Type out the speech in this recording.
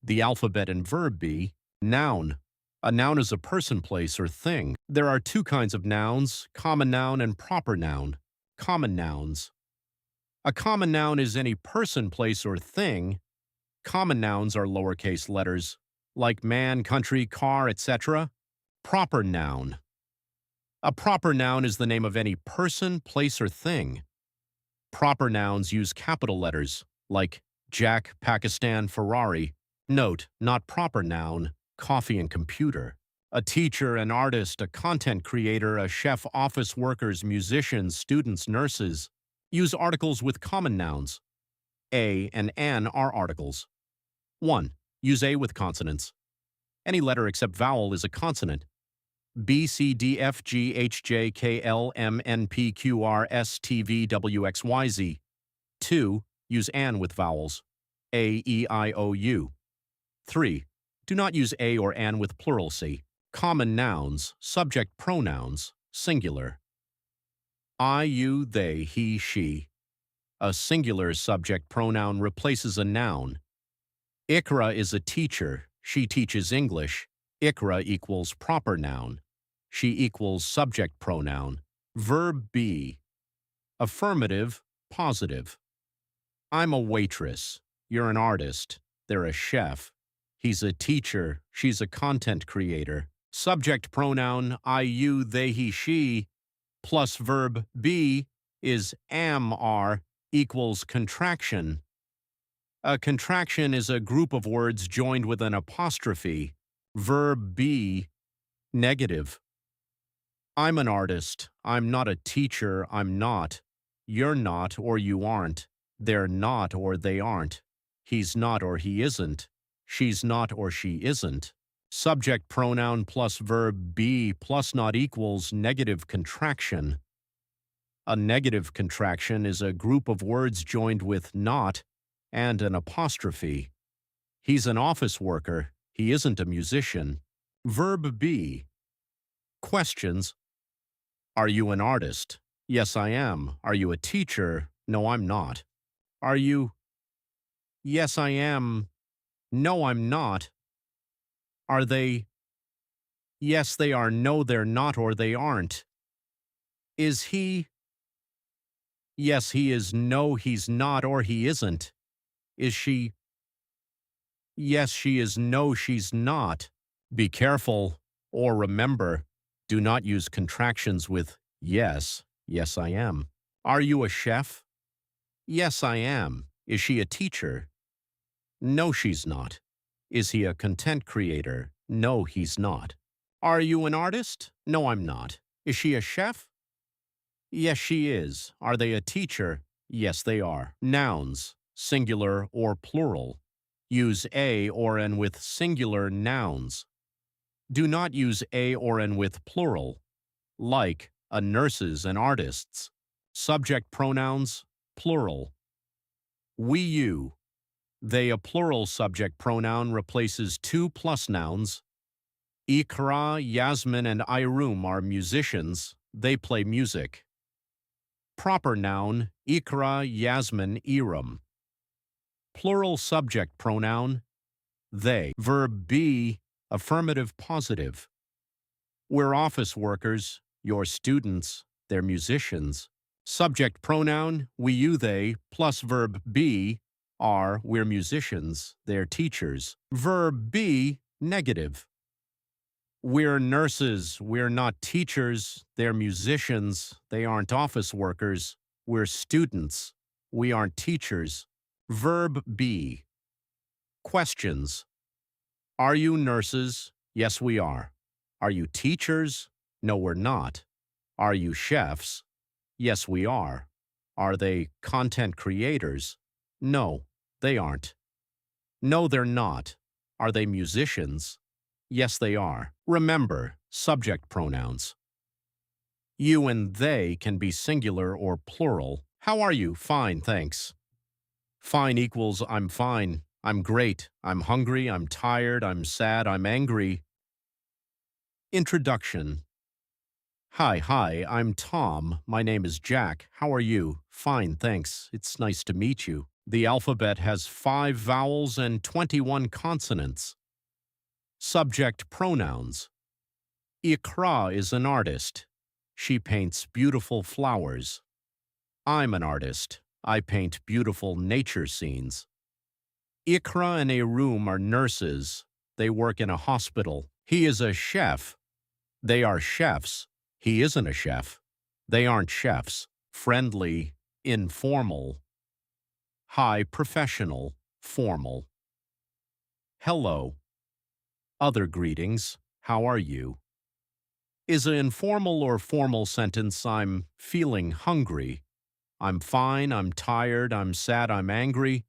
The alphabet and verb B. Noun. A noun is a person, place, or thing. There are two kinds of nouns, common noun and proper noun. Common nouns. A common noun is any person, place, or thing. Common nouns are lowercase letters, like man, country, car, etc. Proper noun. A proper noun is the name of any person, place, or thing. Proper nouns use capital letters, like Jack, Pakistan, Ferrari. Note, not proper noun, coffee and computer. A teacher, an artist, a content creator, a chef, office workers, musicians, students, nurses. Use articles with common nouns. A and an are articles. 1. Use A with consonants. Any letter except vowel is a consonant. B, C, D, F, G, H, J, K, L, M, N, P, Q, R, S, T, V, W, X, Y, Z. 2. Use an with vowels. A, E, I, O, U. 3. Do not use a or an with pluralcy. Common nouns, subject pronouns, singular. I, you, they, he, she. A singular subject pronoun replaces a noun. Ikra is a teacher. She teaches English. Ikra equals proper noun. She equals subject pronoun. Verb be. Affirmative, positive. I'm a waitress. You're an artist. They're a chef. He's a teacher. She's a content creator. Subject pronoun I, you, they, he, she, plus verb be is am, are, equals contraction. A contraction is a group of words joined with an apostrophe. Verb be, negative. I'm an artist. I'm not a teacher. I'm not. You're not or you aren't. They're not or they aren't. He's not or he isn't. She's not or she isn't. Subject pronoun plus verb be plus not equals negative contraction. A negative contraction is a group of words joined with not and an apostrophe. He's an office worker. He isn't a musician. Verb be. Questions. Are you an artist? Yes, I am. Are you a teacher? No, I'm not. Are you? Yes, I am. No, I'm not. Are they? Yes, they are. No, they're not or they aren't. Is he? Yes, he is. No, he's not or he isn't. Is she? Yes, she is. No, she's not. Be careful, or remember, do not use contractions with yes. Yes, I am. Are you a chef? Yes, I am. Is she a teacher? No, she's not. Is he a content creator? No, he's not. Are you an artist? No, I'm not. Is she a chef? Yes, she is. Are they a teacher? Yes, they are. Nouns, singular or plural. Use a or an with singular nouns. Do not use a or an with plural, like a nurses and artists. Subject pronouns, plural. We, you. They, a plural subject pronoun, replaces two plus nouns. Ikra, Yasmin, and Irum are musicians. They play music. Proper noun, Ikra, Yasmin, Iram. Plural subject pronoun, they. Verb be, affirmative positive. We're office workers, you're students, they're musicians. Subject pronoun, we, you, they, plus verb be, are, we're musicians, they're teachers. Verb be, negative. We're nurses, we're not teachers, they're musicians, they aren't office workers, we're students, we aren't teachers. Verb be. Questions. Are you nurses? Yes, we are. Are you teachers? No, we're not. Are you chefs? Yes, we are. Are they content creators? No, they aren't. No, they're not. Are they musicians? Yes, they are. Remember, subject pronouns. You and they can be singular or plural. How are you? Fine, thanks. Fine equals I'm fine, I'm great, I'm hungry, I'm tired, I'm sad, I'm angry. Introduction. Hi, I'm Tom. My name is Jack. How are you? Fine, thanks. It's nice to meet you. The alphabet has 5 vowels and 21 consonants. Subject pronouns. Ikra is an artist. She paints beautiful flowers. I'm an artist. I paint beautiful nature scenes. Ikra and Arum are nurses. They work in a hospital. He is a chef. They are chefs. He isn't a chef. They aren't chefs. Friendly, informal. High, professional, formal. Hello. Other greetings. How are you? Is an informal or formal sentence I'm feeling hungry. I'm fine, I'm tired, I'm sad, I'm angry.